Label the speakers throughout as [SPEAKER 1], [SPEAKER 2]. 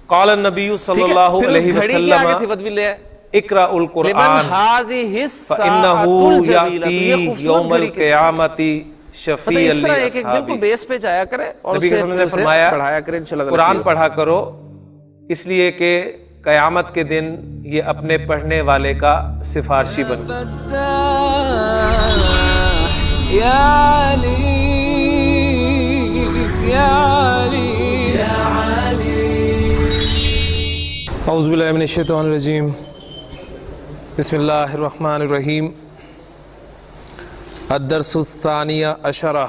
[SPEAKER 1] قال النبی صلی اللہ علیہ
[SPEAKER 2] گھڑی کی آگے
[SPEAKER 1] وسلم
[SPEAKER 2] صفت بھی لے ہے
[SPEAKER 1] اقرأ
[SPEAKER 2] لمن
[SPEAKER 1] القرآن
[SPEAKER 2] هذه الساعة
[SPEAKER 1] فإنه
[SPEAKER 2] الجمیلۃ، یہ
[SPEAKER 1] یأتی
[SPEAKER 2] خوبصورت
[SPEAKER 1] یوم
[SPEAKER 2] گھڑی کس نے؟
[SPEAKER 1] القیامت
[SPEAKER 2] مطلب
[SPEAKER 1] شفیعا
[SPEAKER 2] اس طرح ایک بالکل
[SPEAKER 1] لأصحابی۔
[SPEAKER 2] بیس پہ جایا کرے اور
[SPEAKER 1] نبی
[SPEAKER 2] اسے
[SPEAKER 1] صلی اللہ علیہ وسلم نے فرمایا
[SPEAKER 2] بڑھایا کرے انشاءاللہ۔
[SPEAKER 1] قرآن پڑھا کرو، اس لیے کہ قیامت کے دن یہ اپنے پڑھنے والے کا سفارشی بن
[SPEAKER 3] یا علی یا علی یا علی۔
[SPEAKER 1] اعوذ باللہ من الشیطان الرجیم، بسم اللہ الرحمن الرحیم۔ الدرس الثانی عشرہ،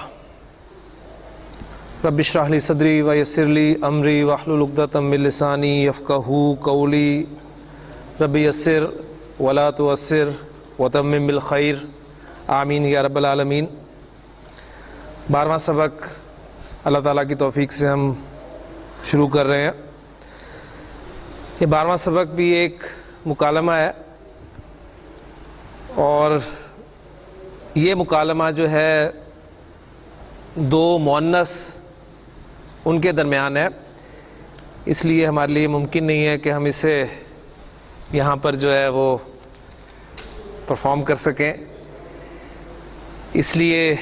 [SPEAKER 1] رب اشرح لی صدری ویسر لی امری واحلل عقدۃ من لسانی یفقہوا قولی، رب یسر ولا تعسر وتمم بالخیر، آمین یا رب العالمین۔ 12واں سبق اللہ تعالیٰ کی توفیق سے ہم شروع کر رہے ہیں۔ یہ 12واں سبق بھی ایک مکالمہ ہے، اور یہ مکالمہ جو ہے دو مؤنث ان کے درمیان ہے، اس لیے ہمارے لیے ممکن نہیں ہے کہ ہم اسے یہاں پر جو ہے وہ پرفارم کر سکیں، اس لیے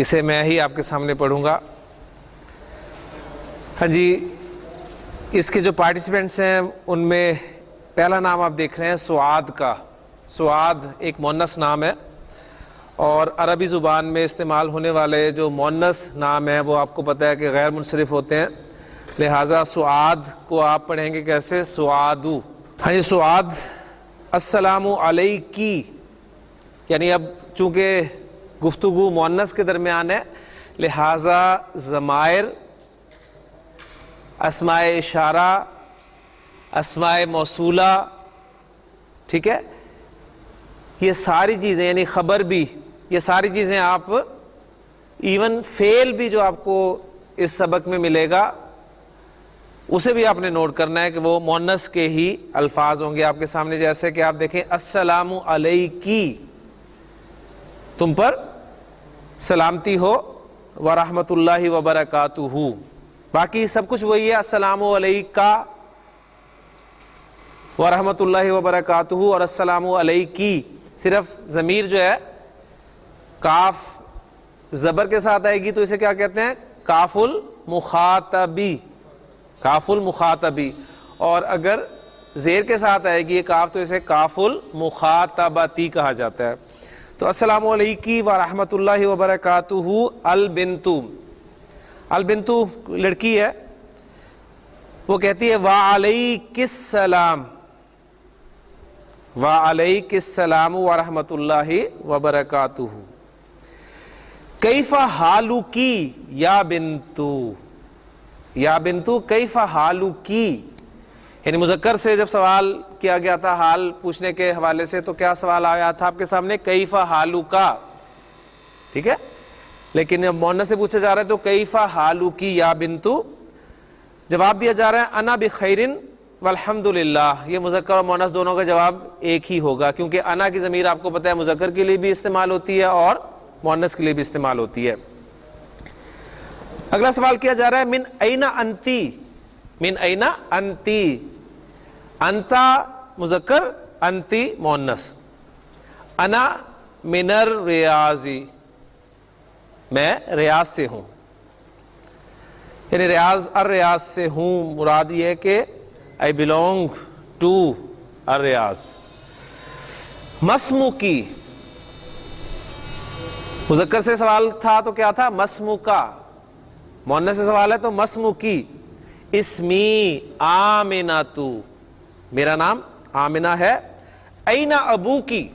[SPEAKER 1] اسے میں ہی آپ کے سامنے پڑھوں گا۔ ہاں جی، اس کے جو پارٹیسپینٹس ہیں ان میں پہلا نام آپ دیکھ رہے ہیں سعاد کا۔ سعاد ایک مؤنث نام ہے، اور عربی زبان میں استعمال ہونے والے جو مؤنث نام ہیں وہ آپ کو پتہ ہے کہ غیر منصرف ہوتے ہیں، لہٰذا سعاد کو آپ پڑھیں گے کیسے؟ سعادو۔ ہاں جی، سعاد السلام علیکی، یعنی اب چونکہ گفتگو مؤنث کے درمیان ہے لہٰذا ضمائر، اسماء اشارہ، اسماء موصولہ، ٹھیک ہے، یہ ساری چیزیں یعنی خبر بھی، یہ ساری چیزیں آپ ایون فعل بھی جو آپ کو اس سبق میں ملے گا اسے بھی آپ نے نوٹ کرنا ہے کہ وہ مؤنث کے ہی الفاظ ہوں گے آپ کے سامنے، جیسے کہ آپ دیکھیں السلام علیکی، تم پر سلامتی ہو، ورحمۃ اللہ وبرکاتہ، باقی سب کچھ وہی ہے، السلام علیکہ ورحمۃ اللہ وبرکاتہ اور السلام علیکی، صرف ضمیر جو ہے کاف زبر کے ساتھ آئے گی تو اسے کیا کہتے ہیں؟ کاف المخاطبی، کاف المخاطبی، اور اگر زیر کے ساتھ آئے گی یہ کاف تو اسے کاف المخاطبتی کہا جاتا ہے۔ تو السلام علیکم ورحمۃ اللہ وبرکاتہ البنتو، البنتو لڑکی ہے، وہ کہتی ہے وعلیک السلام، وعلیک السلام ورحمۃ اللہ وبرکاتہ، کیف حالکی یا بنتو، یا بنتو کیف حالکی، یعنی مذکر سے جب سوال کیا گیا تھا حال پوچھنے کے حوالے سے تو کیا سوال آیا تھا آپ کے سامنے؟ کیف حالکا، ٹھیک ہے، لیکن جب مؤنث سے پوچھا جا رہا ہے تو کیف حالکی یا بنتو، جواب دیا جا رہا ہے انا بخیر والحمدللہ، یہ مذکر اور مؤنث دونوں کا جواب ایک ہی ہوگا، کیونکہ انا کی ضمیر آپ کو پتہ ہے مذکر کے لیے بھی استعمال ہوتی ہے اور مؤنث کے لیے بھی استعمال ہوتی ہے۔ اگلا سوال کیا جا رہا ہے من این انتی، من این انتی، انتا مذکر انتی مؤنث، انا من الریاضی، میں ریاض سے ہوں، یعنی ریاض الریاض سے ہوں، مراد یہ ہے کہ I belong to الریاض۔ مسموکی، مذکر سے سوال تھا تو کیا تھا؟ مسموکا، مؤنث سے سوال ہے تو مسموکی، اسمی آمناتو، میرا نام آمنہ ہے، اینا ابوکی،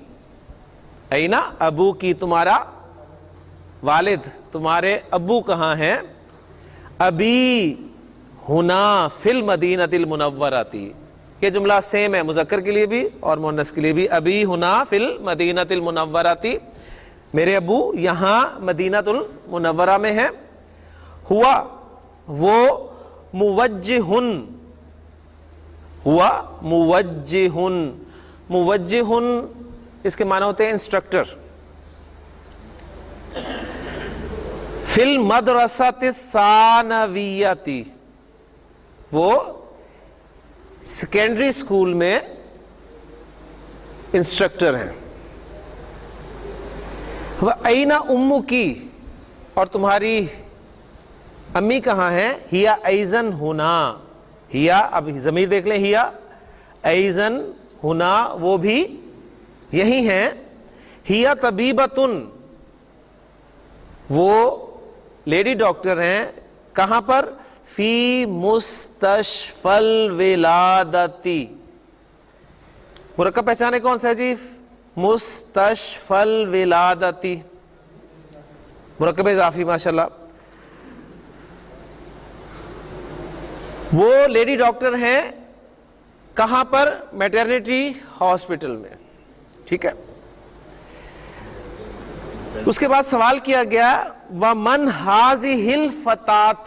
[SPEAKER 1] اینا ابوکی، تمہارا والد، تمہارے ابو کہاں ہیں؟ ابی ہنا فی المدینۃ المنورۃ، یہ جملہ سیم ہے مذکر کے لیے بھی اور مؤنث کے لیے بھی، ابی ہنا فی المدینۃ المنورۃ، میرے ابو یہاں مدینۃ المنورہ میں ہیں، ہوا وہ موجہن، ہوا موجہن، موجہن اس کے معنی ہوتے ہیں انسٹرکٹر، فی المدرسۃ الثانویۃ، وہ سیکنڈری اسکول میں انسٹرکٹر ہیں. وَأَيْنَ أُمُّكِ اور تمہاری امی کہاں ہیں؟ ہیا ایزن ہونا، ہیا اب ضمیر دیکھ لیں، ہیا ایزن ہونا وہ بھی یہی ہیں. ہیا طبیبتن وہ لیڈی ڈاکٹر ہیں. کہاں پر؟ فی مستشفی الولادتی. مرکب پہچانے کون سا ہے جی؟ مستشفی الولادتی، مرکب اضافی ماشاءاللہ. وہ لیڈی ڈاکٹر ہیں کہاں پر؟ میٹرنیٹی ہاسپٹل میں. ٹھیک ہے. اس کے بعد سوال کیا گیا وَمَنْ هَذِهِ الْفَتَاةُ.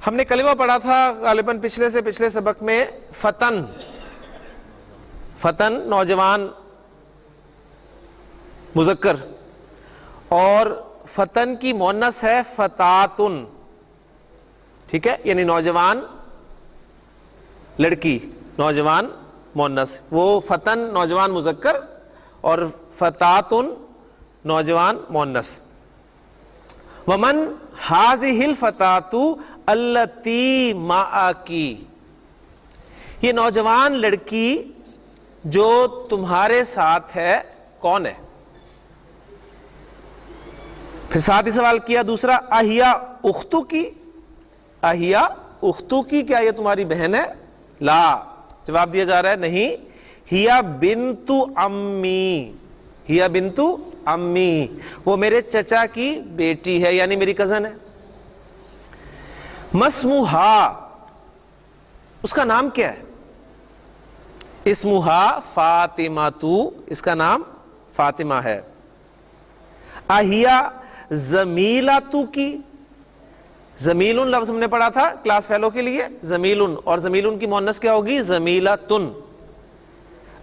[SPEAKER 1] ہم نے کلمہ پڑھا تھا غالباً پچھلے سبق میں، فتن. فتن نوجوان مذکر، اور فتن کی مؤنث ہے فتاتن. ٹھیک ہے، یعنی نوجوان لڑکی، نوجوان مؤنث. وہ فتن نوجوان مذکر اور فتاتن نوجوان مؤنث. ومن هذه الفتاة التي معك، یہ نوجوان لڑکی جو تمہارے ساتھ ہے کون ہے؟ پھر ساتھ ہی سوال کیا دوسرا، اہیا اختو کی، اہیا اختو کی، کیا یہ تمہاری بہن ہے؟ لا. جواب دیا جا رہا ہے نہیں، ہیا بنت امی، ہیا بنت امی وہ میرے چچا کی بیٹی ہے، یعنی میری کزن ہے. مسموہا اس کا نام کیا ہے؟ اسمہا فاطمہ تو، اس کا نام فاطمہ ہے. اہیا زمیلہ کی، زمیلن لفظ ہم نے پڑھا تھا کلاس فیلو کے لیے، زمیلن، اور زمیلن کی مؤنث کیا ہوگی؟ زمیلتن.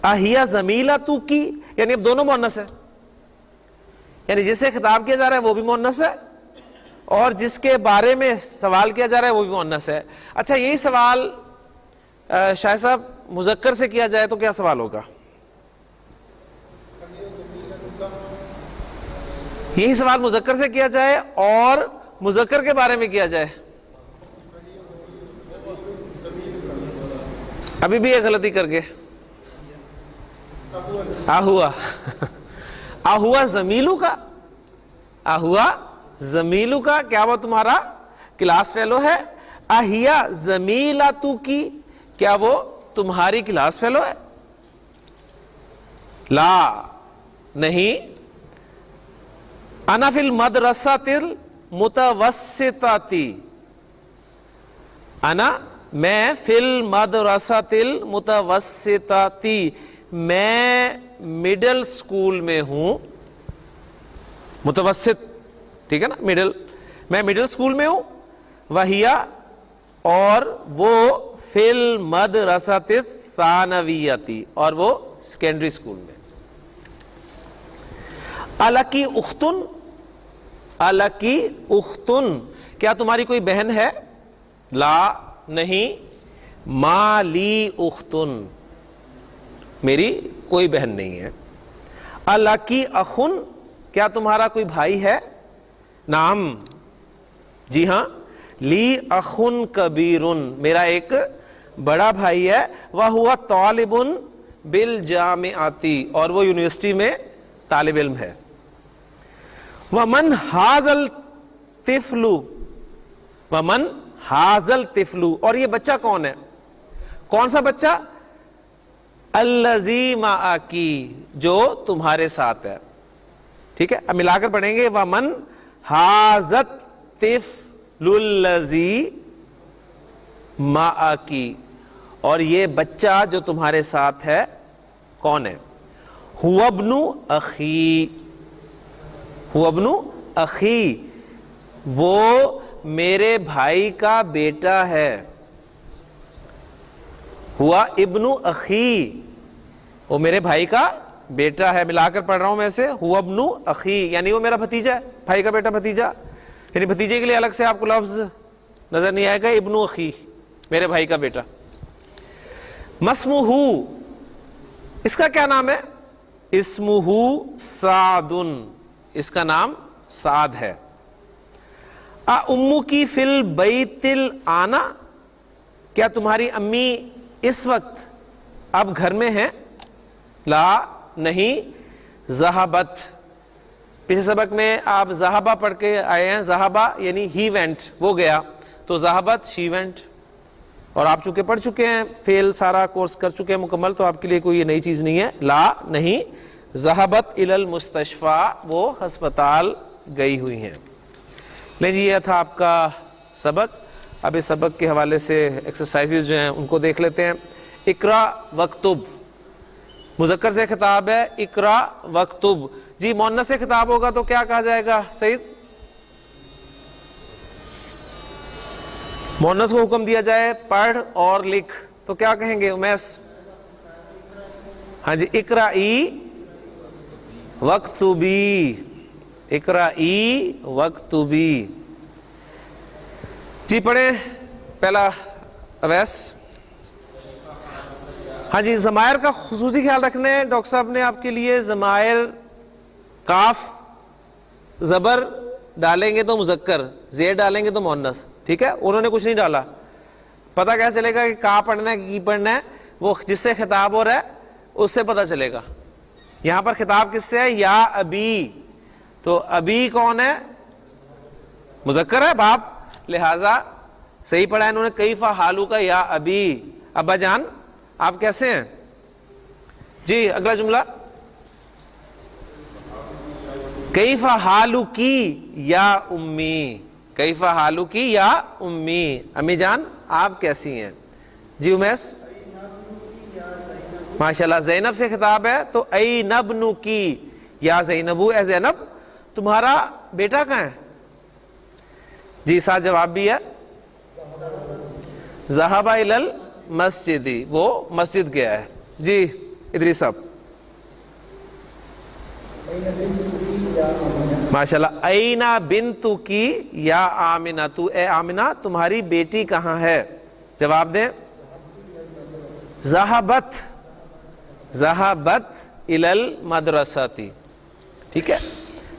[SPEAKER 1] اہیا زمیلہ کی یعنی اب دونوں مؤنث ہے، یعنی جس سے خطاب کیا جا رہا ہے وہ بھی مؤنث ہے اور جس کے بارے میں سوال کیا جا رہا ہے وہ بھی مؤنث ہے. اچھا یہی سوال شاہ صاحب مذکر سے کیا جائے تو کیا سوال ہوگا؟ یہی سوال مذکر سے کیا جائے اور مذکر کے بارے میں کیا جائے، ابھی بھی ایک غلطی کر کے آہوا آہوا زمیلو کا، آہوا زمیلو کا، کیا وہ تمہارا کلاس فیلو ہے؟ اہیا زمیلاتو کی، کیا وہ تمہاری کلاس فیلو ہے؟ لا نہیں. انا فی المدرسۃ المتوسطۃ، انا میں فی المدرسۃ المتوسطۃ میں مڈل سکول میں ہوں. متوسط ٹھیک ہے نا، مڈل، میں مڈل سکول میں ہوں. وہیا اور وہ فی المدرسۃ الثانویۃ اور وہ سیکنڈری سکول میں. الکی اختن، الکی اختن کیا تمہاری کوئی بہن ہے؟ لا نہیں. مالی اختن میری کوئی بہن نہیں ہے. الکی اخن کیا تمہارا کوئی بھائی ہے؟ نعم جی ہاں. لی اخن کبیرن میرا ایک بڑا بھائی ہے. وہو طالب بالجامعۃ اور وہ یونیورسٹی میں طالب علم ہے. ومن ھذا الطفل، ومن ھذا الطفل اور یہ بچہ کون ہے؟ کون سا بچہ؟ الذی معکی جو تمہارے ساتھ ہے. ٹھیک ہے، اب ملا کر پڑھیں گے. ومن ھذا الطفل الذی معکی اور یہ بچہ جو تمہارے ساتھ ہے کون ہے؟ هو ابن اخی، هو ابن اخی وہ میرے بھائی کا بیٹا ہے. ہوا ابن اخی وہ میرے بھائی کا بیٹا ہے. ملا کر پڑھ رہا ہوں میں سے. ہوا ابن اخی یعنی وہ میرا بھتیجا ہے، بھائی کا بیٹا بھتیجا. یعنی بھتیجے کے لیے الگ سے آپ کو لفظ نظر نہیں آئے گا. ابن اخی میرے بھائی کا بیٹا. مسمہ، اس کا کیا نام ہے؟ اسمہ سعد، اس کا نام سعد ہے۔ امکی فی البیت الآنا، کیا تمہاری امی اس وقت اب گھر میں ہیں؟ لا، نہیں۔ ذہبت، پچھلے سبق میں آپ ذہبہ پڑھ کے آئے ہیں، ذہبہ یعنی ہی وینٹ، وہ گیا، تو ذہبت شی وینٹ، اور آپ چونکہ پڑھ چکے ہیں، فیل سارا کورس کر چکے ہیں مکمل، تو آپ کے لیے کوئی یہ نئی چیز نہیں ہے۔ لا، نہیں۔ ذہبت الی المستشفی، وہ ہسپتال گئی ہوئی ہیں۔ لیں جی، یہ تھا آپ کا سبق۔ اب اس سبق کے حوالے سے ایکسرسائزز جو ہیں ان کو دیکھ لیتے ہیں۔ اقرا وکتب، مذکر سے خطاب ہے، اقرا وکتب۔ جی مؤنث سے خطاب ہوگا تو کیا کہا جائے گا سعید؟ مؤنث کو حکم دیا جائے پڑھ اور لکھ تو کیا کہیں گے امیس؟ ہاں جی، اقرائی وکتبی، اقرائی وکتبی۔ جی پڑھیں پہلا اویس۔ ہاں جی، ضمائر کا خصوصی خیال رکھنا ہے، ڈاکٹر صاحب نے آپ کے لیے ضمائر کاف زبر ڈالیں گے تو مذکر، زیر ڈالیں گے تو مؤنث، ٹھیک ہے؟ انہوں نے کچھ نہیں ڈالا، پتہ کیسے چلے گا کہ کا پڑھنا ہے کی پڑھنا ہے؟ وہ جس سے خطاب ہو رہا ہے اس سے پتہ چلے گا۔ یہاں پر خطاب کس سے ہے؟ یا ابی، تو ابی کون ہے؟ مذکر ہے، باپ، لہذا صحیح پڑھا ہے انہوں نے کیف حالو کا یا ابی، ابا جان آپ کیسے ہیں؟ جی اگلا جملہ، کیف حالو کی یا امی، کیف حالو کی یا امی، امی جان آپ کیسی ہیں؟ جی امیس، ماشاءاللہ زینب سے خطاب ہے تو این ابنو کی یا زینبو، اے زینب تمہارا بیٹا کہاں ہے؟ جی ساتھ جواب بھی ہے، ذہب الی المسجد، وہ مسجد گیا ہے۔ جی ادریس صاحب، ماشاءاللہ، اینا بنتو کی یا آمنہ، تو اے آمنہ تمہاری بیٹی کہاں ہے؟ جواب دیں، ذہبت، ذہبت الی المدرسۃ، ٹھیک ہے؟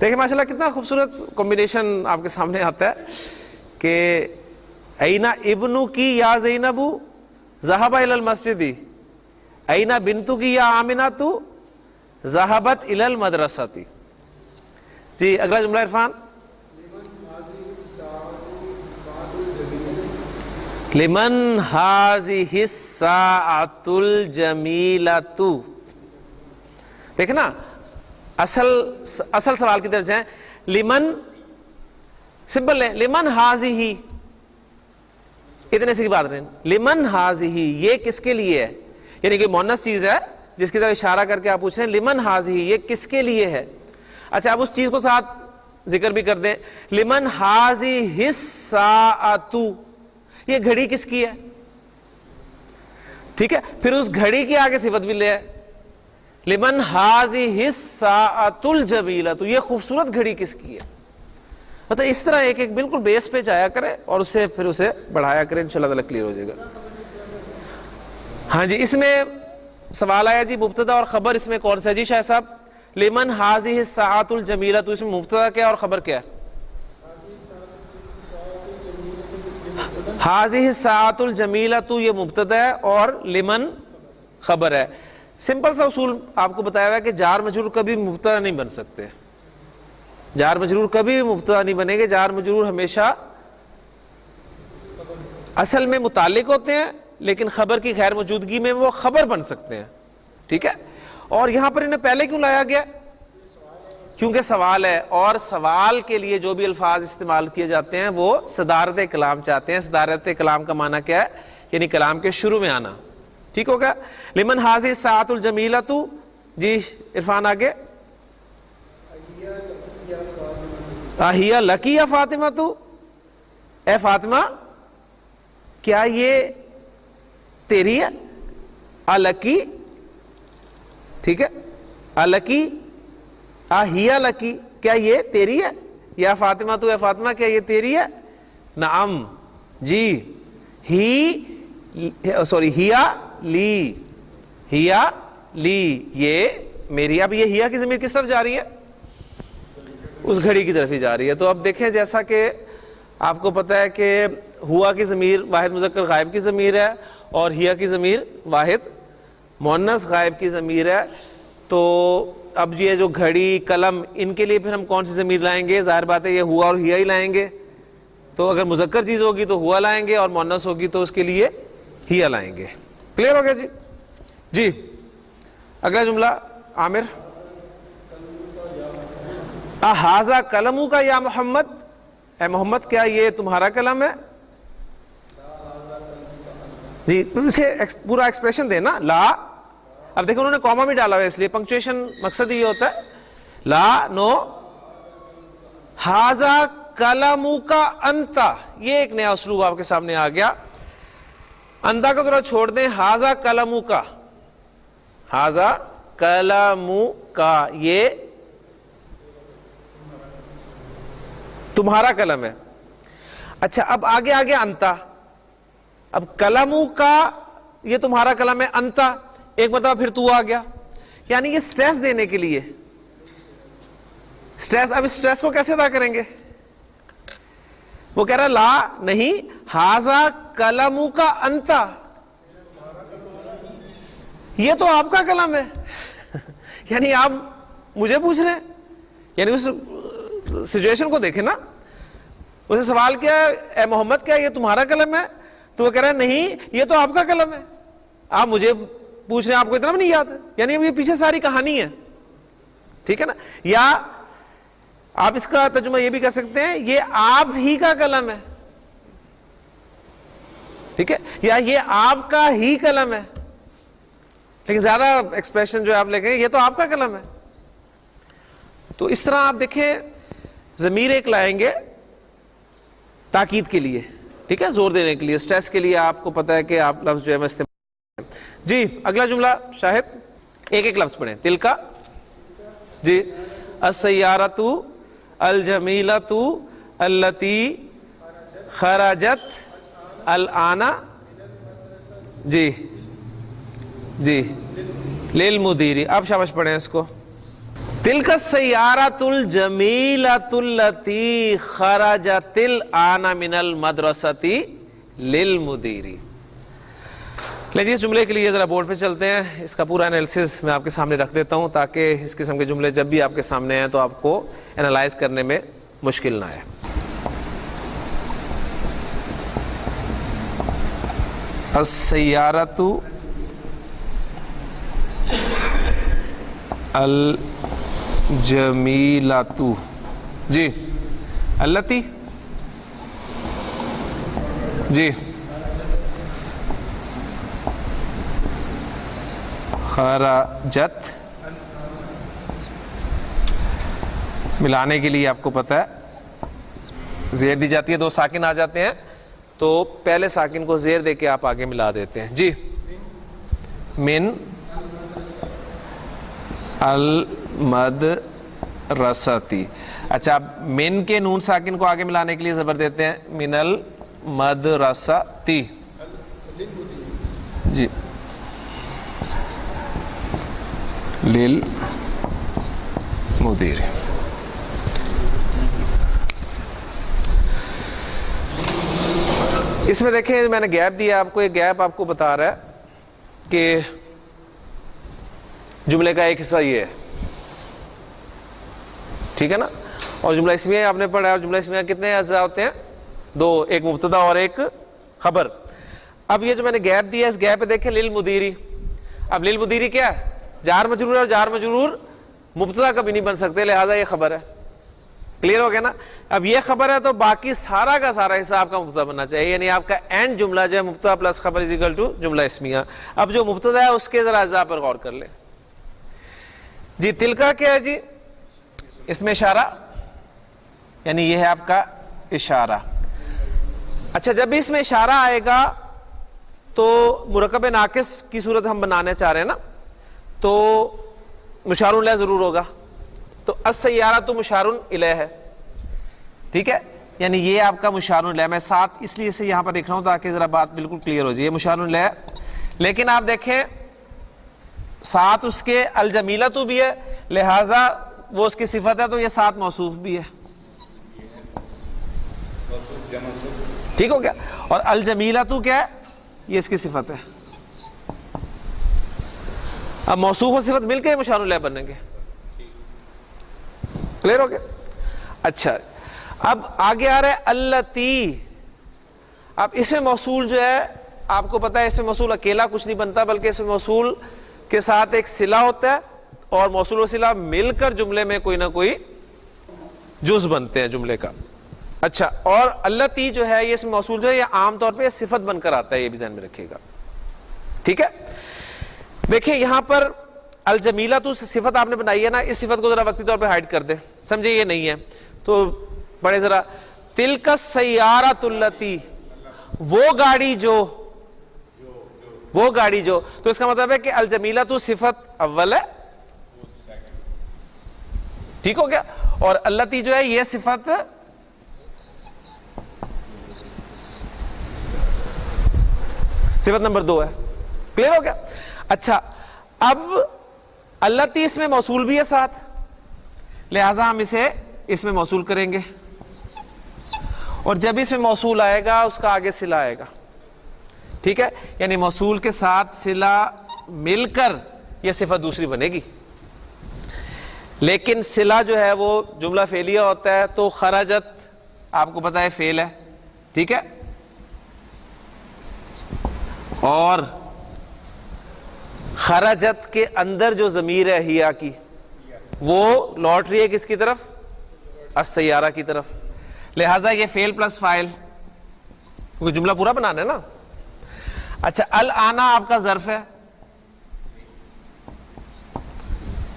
[SPEAKER 1] دیکھیں ماشاءاللہ کتنا خوبصورت کمبینیشن آپ کے سامنے آتا ہے کہ اینا ابنو کی یا زینبو ذہب الی المسجد، اینا بنتو کی یا آمنہ تو ذہبت الی المدرسۃ۔ جی اگلا جملہ عرفان، لمن ہذہ الساعۃ الجمیلۃ، دیکھیں نا اصل سوال کی طرف جائیں، لمن سمپل ہے، لمن ہذہ، اتنے سے کی بات رہے ہیں، لمن ہذہ یہ کس کے لیے ہے، یعنی کہ مؤنث چیز ہے جس کی طرف اشارہ کر کے آپ پوچھ رہے ہیں لمن ہذہ یہ کس کے لیے ہے۔ اچھا اب اس چیز کو ساتھ ذکر بھی کر دیں، لمن ہذہ الساعۃ یہ گھڑی کس کی ہے، ٹھیک ہے؟ پھر اس گھڑی کی آگے صفت بھی لے ہے، لمن ہذہ الساعۃ الجمیلۃ یہ خوبصورت گھڑی کس کی ہے؟ مطلب اس طرح ایک ایک بالکل بیس پہ جایا کرے اور اسے پھر اسے بڑھایا کرے، انشاءاللہ تعالی کلیئر ہو جائے گا۔ ہاں جی، اس میں سوال آیا جی مبتدا اور خبر اس میں کون سا ہے؟ جی شاہ صاحب، لمن ہذہ الساعۃ الجمیلۃ، اس میں مبتدا کیا اور خبر کیا ہے؟ ہذہ الساعۃ الجمیلۃ یہ مبتدا ہے اور لمن خبر ہے۔ سمپل سا اصول آپ کو بتایا ہوا ہے کہ جار مجرور کبھی مبتدا نہیں بن سکتے، جار مجرور کبھی مبتدا نہیں بنے گے، جار مجرور ہمیشہ اصل میں متعلق ہوتے ہیں لیکن خبر کی غیر موجودگی میں وہ خبر بن سکتے ہیں، ٹھیک ہے؟ اور یہاں پر انہیں پہلے کیوں لایا گیا؟ کیونکہ سوال ہے، اور سوال کے لیے جو بھی الفاظ استعمال کیے جاتے ہیں وہ صدارت کلام چاہتے ہیں۔ صدارت کلام کا معنی کیا ہے؟ یعنی کلام کے شروع میں آنا، ٹھیک ہوگا؟ لمن ہذہ الساعۃ الجمیلۃ، جی عرفان آگے، اہی لکی یا فاطمہ، تو اے فاطمہ کیا یہ تیری ہے؟ الکی، ٹھیک ہے؟ الکی، اہیا لکی کیا یہ تیری ہے؟ یا فاطمہ تو اے فاطمہ کیا یہ تیری ہے؟ نعم، جی، ہی سوری ہیا لی, ہیا لی, یہ میری. اب یہ ہیا کی ضمیر کس طرف جا رہی ہے؟ اس گھڑی کی طرف ہی جا رہی ہے. تو اب دیکھیں جیسا کہ آپ کو پتا ہے کہ ہوا کی ضمیر واحد مذکر غائب کی ضمیر ہے اور ہیا کی ضمیر واحد مؤنث غائب کی ضمیر ہے. تو اب یہ جو گھڑی قلم ان کے لیے پھر ہم کون سی ضمیر لائیں گے؟ ظاہر بات ہے یہ ہوا اور ہیا ہی لائیں گے. تو اگر مذکر چیز ہوگی تو ہوا لائیں گے اور مؤنث ہوگی تو اس کے لیے ہیا لائیں گے. کلیئر ہو گیا جی؟ جی اگلا جملہ عامر. احاذا قلمو کا یا محمد, اے محمد کیا یہ تمہارا قلم ہے؟ جی اسے پورا ایکسپریشن دے نا. لا, اب دیکھو انہوں نے کوما بھی ڈالا ہوا ہے اس لیے پنکچویشن مقصد یہ ہوتا ہے. لا نو ہاذا قلمو کا انتا, یہ ایک نیا اسلوب آپ کے سامنے آ گیا. انتا کو ذرا چھوڑ دیں, ہاذا قلمو کا, ہاذا قلمو کا یہ تمہارا قلم ہے. اچھا اب آگے آگے انتا, اب قلمو کا یہ تمہارا قلم ہے, انتا ایک مرتبہ پھر تو آ گیا, یعنی یہ سٹریس دینے کے لیے سٹریس. اب اس سٹریس کو کیسے ادا کریں گے؟ وہ کہہ رہا لا نہیں, ہاذا قلمو کا انتا, یہ تو آپ کا قلم ہے. یعنی آپ مجھے پوچھ رہے ہیں, یعنی اس سچویشن کو دیکھیں نا. اسے سوال کیا اے محمد کیا یہ تمہارا قلم ہے؟ تو وہ کہہ رہا ہے نہیں یہ تو آپ کا قلم ہے. آپ مجھے پوچھ رہے ہیں, آپ کو اتنا بھی نہیں یاد ہے. یعنی اب یہ پیچھے ساری کہانی ہے, ٹھیک ہے نا. یا آپ اس کا ترجمہ یہ بھی کر سکتے ہیں یہ آپ ہی کا قلم ہے, ٹھیک ہے, یا یہ آپ کا ہی قلم ہے. لیکن زیادہ ایکسپریشن جو آپ لے گئے یہ تو آپ کا قلم ہے. تو اس طرح آپ دیکھیں ضمیر ایک لائیں گے تاکید کے لیے, ٹھیک ہے, زور دینے کے لیے, سٹریس کے لیے. آپ کو پتا ہے کہ آپ لفظ جو ہے میں استعمال. جی اگلا جملہ شاہد, ایک ایک لفظ پڑھیں. تل کا, جی, السیارۃ الجمیلۃ التی خرجت الآن, جی جی للمدیر. اب شاباش پڑھیں اس کو. تلک السیارۃ الجمیلۃ التی خرجت الآن من المدرسۃ للمدیر. لیکن اس جملے کے لیے ذرا بورڈ پہ چلتے ہیں. اس کا پورا انالیسس میں آپ کے سامنے رکھ دیتا ہوں تاکہ اس قسم کے جملے جب بھی آپ کے سامنے ہیں تو آپ کو انالائز کرنے میں مشکل نہ آئے. السیارۃ الجمیلۃ, جی, التی, جی, خرجت, ملانے کے لیے آپ کو پتا ہے زیر دی جاتی ہے, دو ساکن آ جاتے ہیں تو پہلے ساکن کو زیر دے کے آپ آگے ملا دیتے ہیں. جی, من المدرستی. اچھا من کے نون ساکن کو آگے ملانے کے لیے زبر دیتے ہیں من المدرستی, جی, للمدیر. اس میں دیکھیں میں نے گیپ دیا آپ کو. یہ گیپ آپ کو بتا رہا ہے کہ جملے کا ایک حصہ یہ ہے, ٹھیک ہے نا, اور جملہ اسمیہ آپ نے پڑھا ہے. اور جملہ اسمیہ کتنے اجزاء ہوتے ہیں؟ دو, ایک مبتدا اور ایک خبر. اب یہ جو میں نے گیپ دیا اس گیپ پہ دیکھیں للمدیری. اب للمدیری کیا ہے؟ جار مجرور ہے, اور جار مجرور مبتدا کبھی نہیں بن سکتے, لہذا یہ خبر ہے. کلیئر ہو گیا نا. اب یہ خبر ہے تو باقی سارا کا سارا حصہ آپ کا مبتدا بننا چاہیے, یعنی آپ کا اینڈ جملہ جو ہے مبتدا پلس خبر از اکول ٹو جملہ اسمیہ. اب جو مبتدا ہے اس کے ذرا اجزاء پر غور کر لیں. جی تلکا کیا ہے؟ جی اس میں اشارہ, یعنی یہ ہے آپ کا اشارہ. اچھا جب بھی اس میں اشارہ آئے گا تو مرکب ناقص کی صورت ہم بنانے چاہ رہے ہیں نا, تو مشار الیہ ضرور ہوگا. تو السیارۃ مشار الیہ ہے, ٹھیک ہے, یعنی یہ آپ کا مشار الیہ. میں ساتھ اس لیے سے یہاں پر لکھ رہا ہوں تاکہ ذرا بات بالکل کلیئر ہو جائے. یہ مشار الیہ لیکن آپ دیکھیں ساتھ اس کے الجمیلۃ بھی ہے، لہذا وہ اس کی صفت ہے تو یہ ساتھ موصوف بھی ہے، ٹھیک ہو گیا. اور الجمیلۃ کیا ہے؟ یہ اس کی صفت ہے. اب موصوف اور صفت مل کے مشار الیہ بنیں گے. کلیئر ہو گیا؟ اچھا اب آگے آ رہا ہے اللتی. اب اس میں موصول جو ہے آپ کو پتا ہے اس میں موصول اکیلا کچھ نہیں بنتا، بلکہ اس میں موصول کے ساتھ ایک صلہ ہوتا ہے اور موصول و صلہ مل کر جملے میں کوئی نہ کوئی جز بنتے ہیں جملے کا. اچھا اور اللتی جو ہے یہ اس میں موصول جو ہے یہ عام طور پہ صفت بن کر آتا ہے، یہ بھی ذہن میں رکھیے گا. ٹھیک ہے، دیکھیں یہاں پر الجمیلۃ صفت آپ نے بنائی ہے نا، اس صفت کو ذرا وقتی طور پہ ہائڈ کر دیں، سمجھے یہ نہیں ہے تو پڑھے ذرا. تلک السیارۃ اللتی، وہ گاڑی جو، تو اس کا مطلب ہے کہ الجمیلۃ صفت اول ہے، ٹھیک ہو گیا. اور اللتی جو ہے یہ صفت نمبر 2 ہے. کلیئر ہو گیا؟ اچھا اب اللتی اس میں موصول بھی ہے ساتھ، لہذا ہم اسے اس میں موصول کریں گے، اور جب اس میں موصول آئے گا اس کا آگے صلہ آئے گا. ٹھیک ہے، یعنی موصول کے ساتھ صلہ مل کر یہ صفت دوسری بنے گی. لیکن صلہ جو ہے وہ جملہ فعلیہ ہوتا ہے، تو خرجت آپ کو پتا ہے فعل ہے، ٹھیک ہے، اور خرجت کے اندر جو ضمیر ہے ہیا کی وہ لوٹ رہی ہے کس کی طرف؟ السیارہ کی طرف. لہذا یہ فعل پلس فاعل، کیونکہ جملہ پورا بنانا ہے نا. اچھا الانا آپ کا ظرف ہے،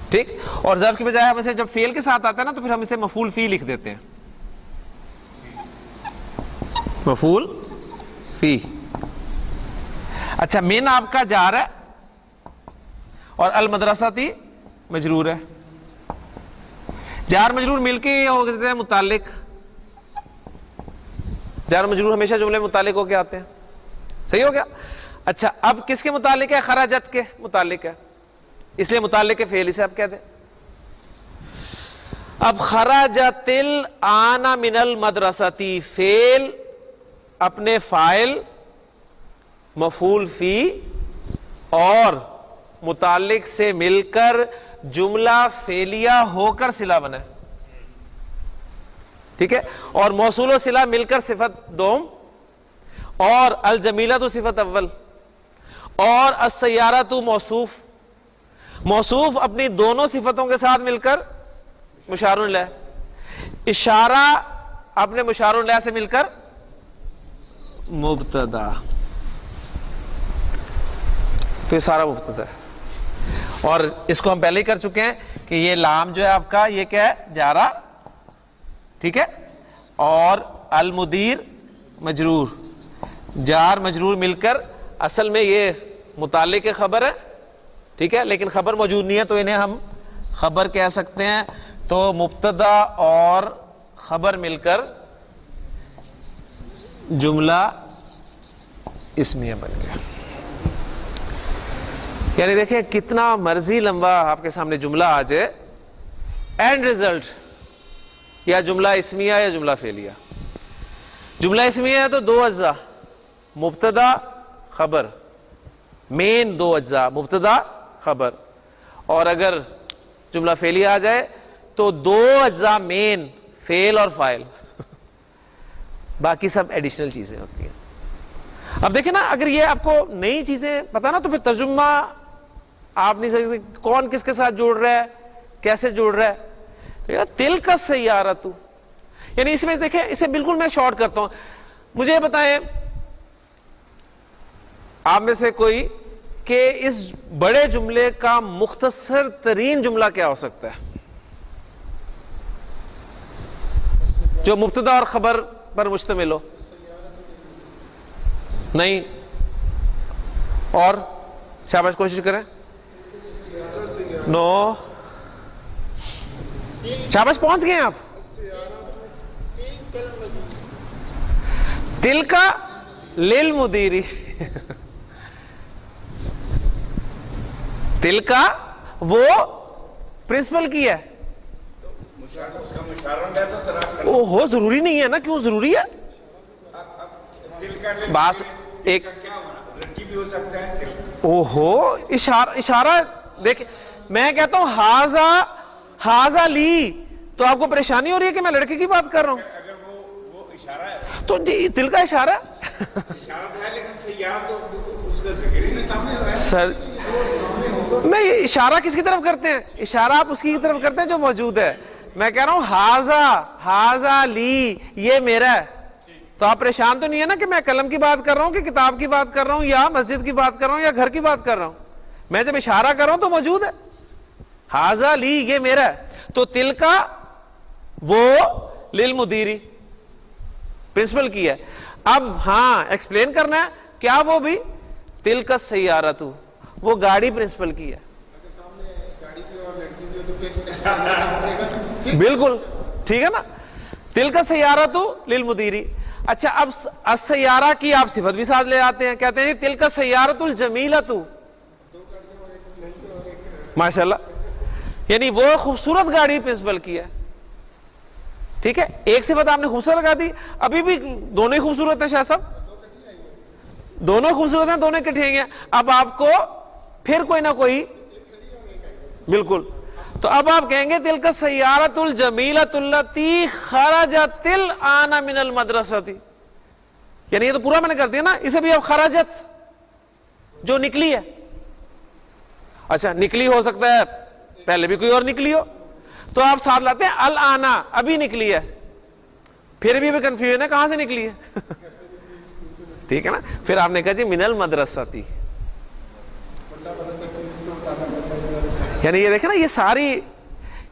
[SPEAKER 1] ٹھیک، اور ظرف کی بجائے ہم اسے جب فعل کے ساتھ آتا ہے نا تو پھر ہم اسے مفعول فی لکھ دیتے ہیں، مفعول فی. اچھا من آپ کا جار ہے اور المدرستی مجرور ہے. جار مجرور مل کے یہ ہو جاتے ہیں متعلق، جار مجرور ہمیشہ جملے متعلق ہو کے آتے ہیں. صحیح ہو گیا؟ اچھا اب کس کے متعلق ہے؟ خراجت کے متعلق ہے، اس لیے متعلق کے فعل اسے آپ کہہ دیں. اب خرجت الآن من المدرستی، فعل اپنے فاعل مفعول فی اور متعلق سے مل کر جملہ فعلیہ ہو کر صلہ بنا ہے، ٹھیک ہے، اور موصول و صلہ مل کر صفت دوم، اور الجمیلۃ صفت اول، اور السیارۃ موصوف. موصوف اپنی دونوں صفتوں کے ساتھ مل کر مشار الیہ، اشارہ اپنے مشار الیہ سے مل کر مبتدا، تو یہ سارا مبتدا ہے. اور اس کو ہم پہلے ہی کر چکے ہیں کہ یہ لام جو ہے آپ کا یہ کیا ہے؟ جارہ، ٹھیک ہے، اور المدیر مجرور، جار مجرور مل کر اصل میں یہ متعلق خبر ہے، ٹھیک ہے، لیکن خبر موجود نہیں ہے تو انہیں ہم خبر کہہ سکتے ہیں. تو مبتدا اور خبر مل کر جملہ اسمیہ بن گیا. یعنی دیکھیں کتنا مرضی لمبا آپ کے سامنے جملہ آ جائے، اینڈ ریزلٹ یا جملہ اسمیہ یا جملہ فعلیہ. جملہ اسمیہ ہے تو 2 اجزاء، مبتدا خبر، مین 2 اجزاء مبتدا خبر. اور اگر جملہ فعلیہ آ جائے تو 2 اجزاء مین، فعل اور فاعل، باقی سب ایڈیشنل چیزیں ہوتی ہیں. اب دیکھیں نا اگر یہ آپ کو نئی چیزیں پتا نا تو پھر ترجمہ آپ نہیں سکتے کون کس کے ساتھ جوڑ رہا ہے، کیسے جوڑ رہا ہے. تلک السیارۃ، یعنی اس میں دیکھیں اسے بالکل میں شارٹ کرتا ہوں. مجھے بتائیں آپ میں سے کوئی کہ اس بڑے جملے کا مختصر ترین جملہ کیا ہو سکتا ہے جو مبتدا اور خبر پر مشتمل ہو؟ نہیں، اور شاباش کوشش کریں. نو، شاباش پہنچ گئے ہیں آپ. تلک للمدیری، تل کا وہ پرنسپل کی ہے. او ہو ضروری نہیں ہے نا, کیوں ضروری ہے؟ باس ایک او ہو اشارہ دیکھ, میں کہتا ہوں ہاذا لی, تو آپ کو پریشانی ہو رہی ہے کہ میں لڑکے کی بات کر رہا ہوں؟ تو جی تل کا اشارہ سر, میں یہ اشارہ کس کی طرف کرتے ہیں؟ اشارہ آپ اس کی طرف کرتے ہیں جو موجود ہے. میں کہہ رہا ہوں ہاذا لی, یہ میرا ہے. تو آپ پریشان تو نہیں ہے نا کہ میں قلم کی بات کر رہا ہوں کہ کتاب کی بات کر رہا ہوں یا مسجد کی بات کر رہا ہوں یا گھر کی بات کر رہا ہوں؟ میں جب اشارہ کر رہا ہوں تو موجود ہے. ہاذا لی, یہ میرا ہے. تو تل کا وہ للمدیری پرنسپل کی ہے. اب ہاں ایکسپلین کرنا ہے کیا, وہ بھی تل کا سیارۃ, وہ گاڑی پرنسپل کی ہے. بالکل ٹھیک ہے نا, تل کا سیارۃ للمدیری. اچھا اب السیارہ کی آپ صفت بھی ساتھ لے آتے ہیں, کہتے ہیں تل کا سیارۃ الجمیلۃ, ماشاءاللہ, یعنی وہ خوبصورت گاڑی پرنسپل کی ہے. ٹھیک ہے, ایک صفت آپ نے خوبصورت لگا دی, ابھی بھی دونوں ہی خوبصورت ہیں شاہ صاحب, دونوں خوبصورت ہیں, دونوں اکٹھے ہیں. اب آپ کو پھر کوئی نہ کوئی, بالکل, تو اب آپ کہیں گے تلک سیارۃ الجمیلۃ التی خرجت الآن من المدرسۃ, یعنی یہ تو پورا میں نے کر دیا نا, اسے بھی اب خرجت جو نکلی ہے. اچھا نکلی ہو سکتا ہے پہلے بھی کوئی اور نکلی ہو, تو آپ ساتھ لاتے ہیں الآن, ابھی نکلی ہے, پھر بھی کنفیوژن ہے کہاں سے نکلی ہے. ٹھیک ہے نا, پھر آپ نے کہا جی من المدرسۃ, یعنی یہ دیکھیں نا یہ ساری,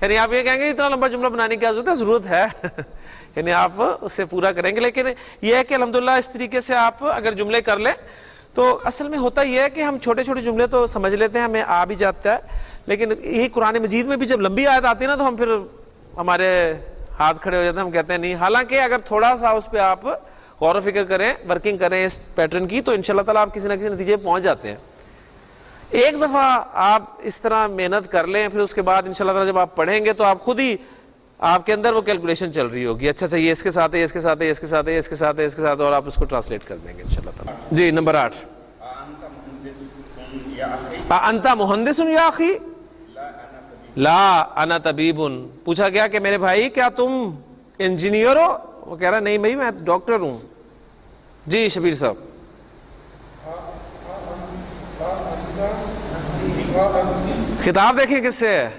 [SPEAKER 1] یعنی آپ یہ کہیں گے اتنا لمبا جملہ بنانے کی ضرورت ہے, یعنی آپ اس سے پورا کریں گے. لیکن یہ ہے کہ الحمدللہ اس طریقے سے آپ اگر جملے کر لیں تو اصل میں ہوتا یہ ہے کہ ہم چھوٹے چھوٹے جملے تو سمجھ لیتے ہیں, ہمیں آ بھی جاتا ہے, لیکن یہ قرآن مجید میں بھی جب لمبی آیت آتی ہے نا تو ہم پھر ہمارے ہاتھ کھڑے ہو جاتے ہیں, ہم کہتے ہیں نہیں. حالانکہ اگر تھوڑا سا اس پہ آپ غور و فکر کریں, ورکنگ کریں اس پیٹرن کی, تو انشاءاللہ تعالیٰ آپ کسی نہ کسی نتیجے پہ پہنچ جاتے ہیں. ایک دفعہ آپ اس طرح محنت کر لیں, پھر اس کے بعد انشاءاللہ تعالیٰ جب آپ پڑھیں گے تو آپ خود ہی, آپ کے اندر وہ کیلکولیشن چل رہی ہوگی, اچھا یہ اس کے ساتھ ہے, اس کے ساتھ ہے, اس کے ساتھ ہے, اس کے ساتھ ہے, اس کے ساتھ, اور آپ اس کو ٹرانسلیٹ کر دیں گے انشاءاللہ تعالیٰ. جی نمبر 8, انت مہندس یا اخی لا انا طبیب, پوچھا گیا کہ میرے بھائی کیا تم انجینئر ہو؟ وہ کہہ رہا نہیں بھائی میں ڈاکٹر ہوں. جی شبیر صاحب, خطاب دیکھیں کس سے ہے,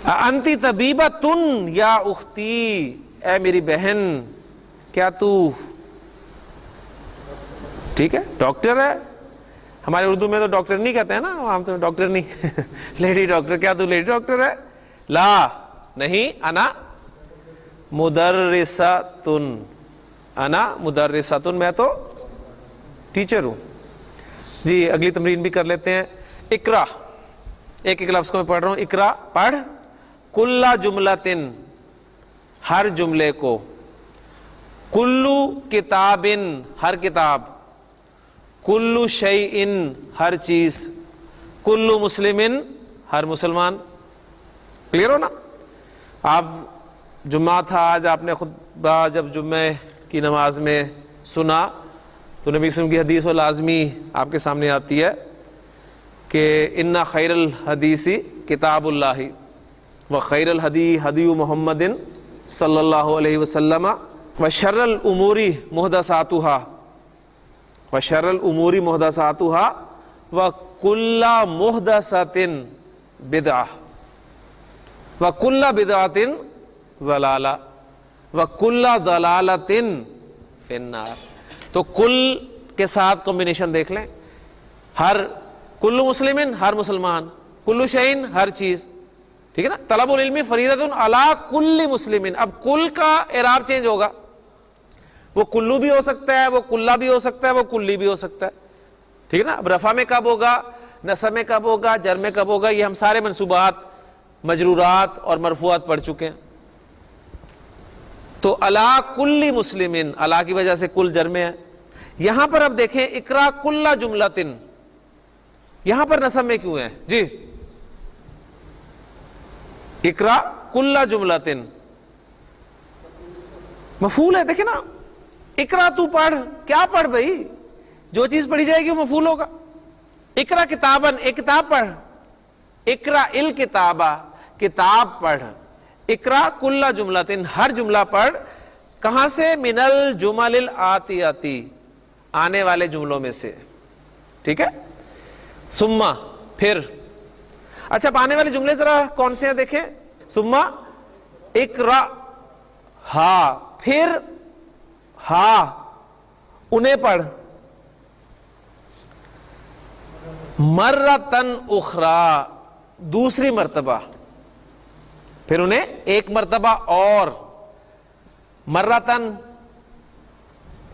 [SPEAKER 1] انتی طبیبتن یا اختی, اے میری بہن کیا تو, ٹھیک ہے ڈاکٹر ہے. ہمارے اردو میں تو ڈاکٹر نہیں کہتے ہیں نا, عام طور ڈاکٹر نہیں, لیڈی ڈاکٹر, کیا تو لیڈی ڈاکٹر ہے؟ لا نہیں, انا مدرساتن, انا مدرساتن, میں تو ٹیچر ہوں. جی اگلی تمرین بھی کر لیتے ہیں. اقرا, ایک ایک لفظ کو میں پڑھ رہا ہوں, اقرا پڑھ, کل جملتن, ہر جملے کو, کلو کتابن, ہر کتاب, کلو شیئن, ہر چیز, کلو مسلمن, ہر مسلمان. کلیئر ہو نا؟ آپ جمعہ تھا آج, آپ نے خطبہ جب جمعہ کی نماز میں سنا تو نبی صلی اللہ علیہ وسلم کی حدیث و لازمی آپ کے سامنے آتی ہے کہ ان خیر الحدیث کتاب اللہ و خیر الہدی ہدی محمد صلی اللہ علیہ وسلم و شر الامور محدثاتها وشر الامور محدثاتها وکل محدثۃ بدعہ وکل بدعۃ ضلالہ وکل ضلالۃ فی النار. تو کل کے ساتھ کمبینیشن دیکھ لیں, ہر, کل مسلمن, ہر مسلمان, کل شیئن, ہر چیز, ٹھیک ہے نا. طلب العلم فریضۃ علی کل مسلمن, اب کل کا اعراب چینج ہوگا, وہ کلو بھی ہو سکتا ہے, وہ کلہ بھی ہو سکتا ہے, وہ کلی بھی ہو سکتا ہے, ٹھیک ہے نا. اب رفع میں کب ہوگا, نصب میں کب ہوگا, جر میں کب ہوگا, یہ ہم سارے منصوبات, مجرورات اور مرفوعات پڑھ چکے ہیں. تو علی کل مسلمن, علی کی وجہ سے کل جر میں ہے. یہاں پر اب دیکھیں اقرا کل جملتن, یہاں پر نصب میں کیوں ہے؟ جی اقرا کل جملتن مفعول ہے، دیکھیں نا، اقرا تو پڑھ، کیا پڑھ بھائی؟ جو چیز پڑھی جائے گی وہ مفعول ہوگا. اقرا کتابن، ایک کتاب پڑھ، اقرا الکتابہ، کتاب پڑھ. اقرا کل جملتن، ہر جملہ پڑھ. کہاں سے؟ من الجمل الآتیاتی، آنے والے جملوں میں سے. ٹھیک ہے. ثم، پھر. اچھا اب آنے والے جملے ذرا کون سے ہیں دیکھیں. ثم اقرا ہا، پھر ہا انہیں پڑھ. مرتن اخرى، دوسری مرتبہ، پھر انہیں ایک مرتبہ اور. مرتن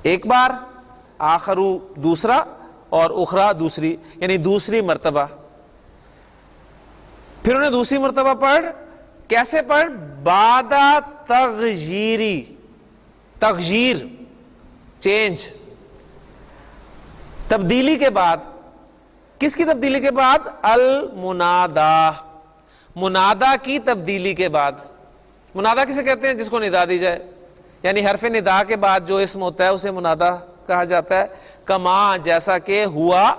[SPEAKER 1] ایک بار، آخرو دوسرا، اور اخرى دوسری، یعنی دوسری مرتبہ. پھر انہیں دوسری مرتبہ پڑھ. کیسے پڑھ؟ بعد تغییری، تغییر چینج، تبدیلی کے بعد. کس کی تبدیلی کے بعد؟ المنادا، منادا کی تبدیلی کے بعد. منادا کسے کہتے ہیں؟ جس کو ندا دی جائے، یعنی حرف ندا کے بعد جو اسم ہوتا ہے اسے منادا کہا جاتا ہے. کما، جیسا کہ، ہوا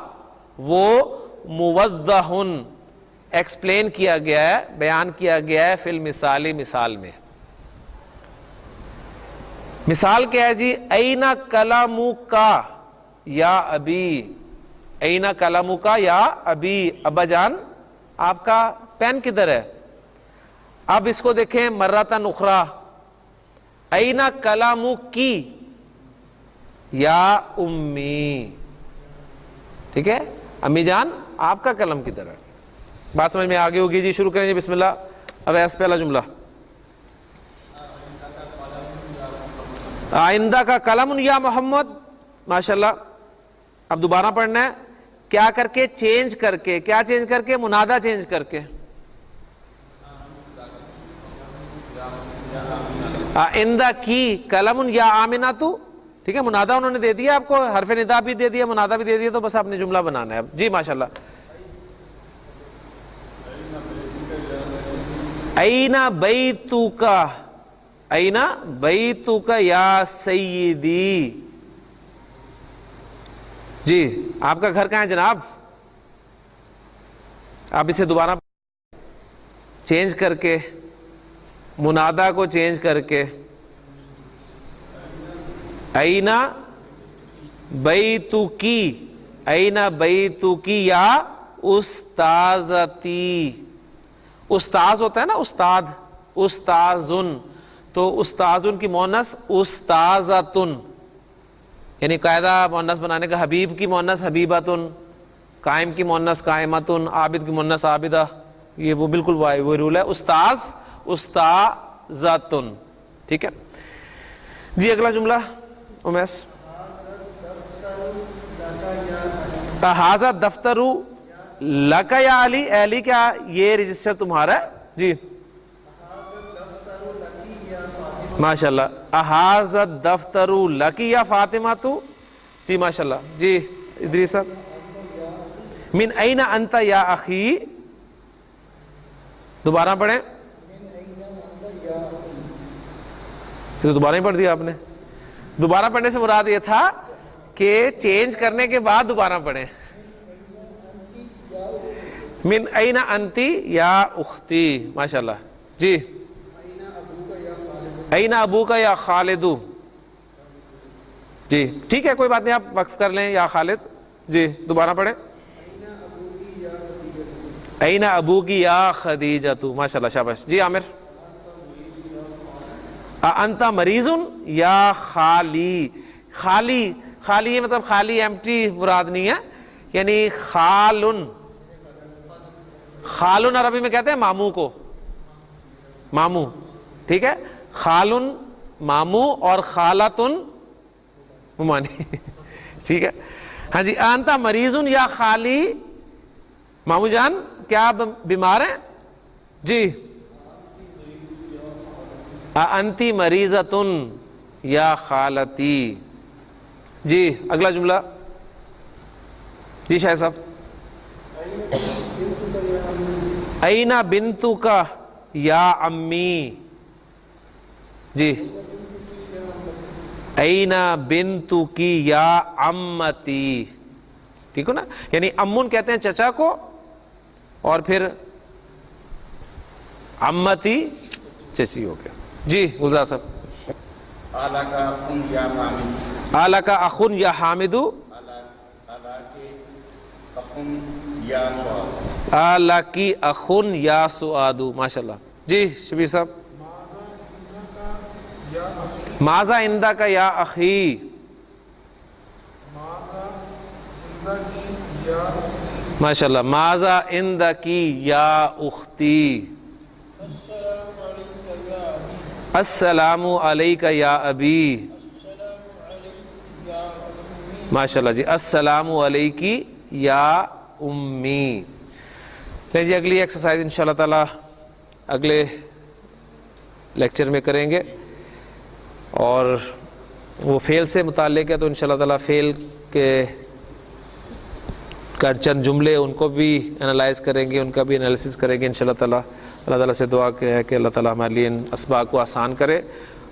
[SPEAKER 1] وہ، موضحن ایکسپلین کیا گیا ہے، بیان کیا گیا ہے، فی المثال، مثال میں. مثال کیا ہے جی؟ این قلمک یا ابی، این قلمک یا ابی، ابا جان آپ کا پین کدھر ہے؟ اب اس کو دیکھیں مرتن اخرى، این قلمکی یا امی. ٹھیک ہے، امی جان آپ کا قلم کدھر ہے؟ بات سمجھ میں آگے ہوگی جی. شروع کریں جی، بسم اللہ. اب ایسا پہلا جملہ، آئندہ کا قلم یا محمد. ماشاءاللہ. اب دوبارہ پڑھنا ہے. کیا کر کے؟ چینج کر کے. کیا چینج کر کے؟ منادا چینج کر کے. آئندہ کی قلم یا آمناتو. ٹھیک ہے، منادا انہوں نے دے دیا آپ کو، حرف ندا بھی دے دیا، منادا بھی دے دیا، تو بس آپ نے جملہ بنانا ہے. جی ماشاءاللہ. این بیتک، این بیتک یا سیدی. جی آپ کا گھر کہاں ہے جناب؟ آپ اسے دوبارہ چینج کر کے، منادا کو چینج کر کے، این بیتکی، این بیتکی یا استاذتی. استاذ ہوتا ہے نا، استاد، استاذن، تو استاذن کی مؤنث استاذتن، یعنی قاعدہ مؤنث بنانے کا. حبیب کی مؤنث حبیبتن، قائم کی مؤنث قائمتن، عابد کی مؤنث عابدہ. یہ وہ بالکل وہی رول ہے. استاذ، استاذتن. ٹھیک ہے جی. اگلا جملہ امیس. ہذا دفتر لک یا علی. علی کیا یہ رجسٹر تمہارا ہے؟ جی ماشاءاللہ. ہذا الدفتر لک یا فاطمہ تو. جی ماشاءاللہ. جی ادریس. من این انت یا اخی. دوبارہ پڑھیں. تو دوبارہ ہی پڑھ دیا آپ نے. دوبارہ پڑھنے سے مراد یہ تھا کہ چینج کرنے کے بعد دوبارہ پڑھیں. من این انتی یا اختی. ماشاءاللہ. جی این ابوک یا خالدو. جی ٹھیک ہے، کوئی بات نہیں، آپ وقف کر لیں یا خالد. جی دوبارہ پڑھیں. این ابوکی یا خدیجتو. ماشاءاللہ شاباش. جی عامر. انت مریضن یا خالی. خالی، خالی یہ مطلب خالی ایمٹی مراد نہیں ہے، یعنی خالن. خالن عربی میں کہتے ہیں ماموں کو، ماموں. ٹھیک ہے، خالن ماموں اور خالتن ممانی. ٹھیک ہے ہاں جی. انت مریضن یا خالی. ماموں جان کیا آپ بیمار ہیں؟ جی. انتی مریضتن یا خالتی. جی اگلا جملہ. جی شاہ صاحب. اینا بنتو کا یا امی. جی اینا بنتو کی یا امتی. ٹھیک ہو نا, یعنی امن کہتے ہیں چچا کو, اور پھر امتی چچی ہو گیا. جی گلزار صاحب.
[SPEAKER 4] اعلیٰ کا اخن یا حامد.
[SPEAKER 1] اعلیٰ کا اخن یا حامدو.
[SPEAKER 4] اعلیٰ کے اخن یا سعاد.
[SPEAKER 1] اعلیٰ کی اخن یا سعادو. ماشاء اللہ. جی شبیر صاحب. ماذا عندہ کا یا اخی. ماشاء اللہ. ماذا عندہ کی یا اختی. السلام علیکہ یا ابی. ماشاء اللہ جی. السلام علیکی یا امی. لیں جی اگلی ایکسرسائز انشاءاللہ تعالی اگلے لیکچر میں کریں گے, اور وہ فعل سے متعلق ہے, تو انشاءاللہ تعالی فعل کے کا چند جملے ان کو بھی انالائز کریں گے, ان کا بھی انالیسس کریں گے انشاءاللہ تعالی. اللہ تعالیٰ سے دعا ہے کہ اللہ تعالیٰ ہمارے لیے ان اسباق کو آسان کرے,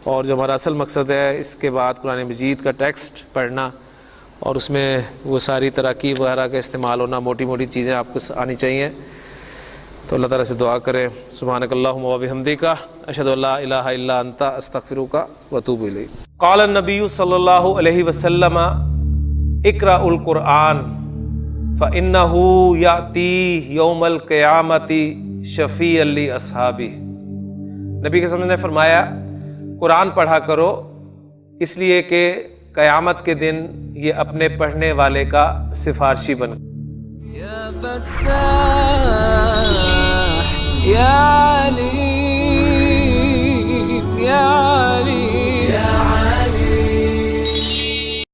[SPEAKER 1] اور جو ہمارا اصل مقصد ہے اس کے بعد قرآن مجید کا ٹیکسٹ پڑھنا, اور اس میں وہ ساری تراکیب وغیرہ کا استعمال ہونا, موٹی موٹی چیزیں آپ کو آنی چاہیے. تو اللہ تعالیٰ سے دعا کریں. سبحانک اللہم و بحمدک اشہد ان لا الہ الا انت استغفرک و اتوب الیک. قال النبی صلی اللہ علیہ وسلم اقرأ القرآن فإنہ یأتی یوم القیامۃ شفیعا لاصحابہ. نبی کے نے فرمایا قرآن پڑھا کرو, اس لیے کہ قیامت کے دن یہ اپنے پڑھنے والے کا سفارشی بن.
[SPEAKER 3] يا فتاح يا عليم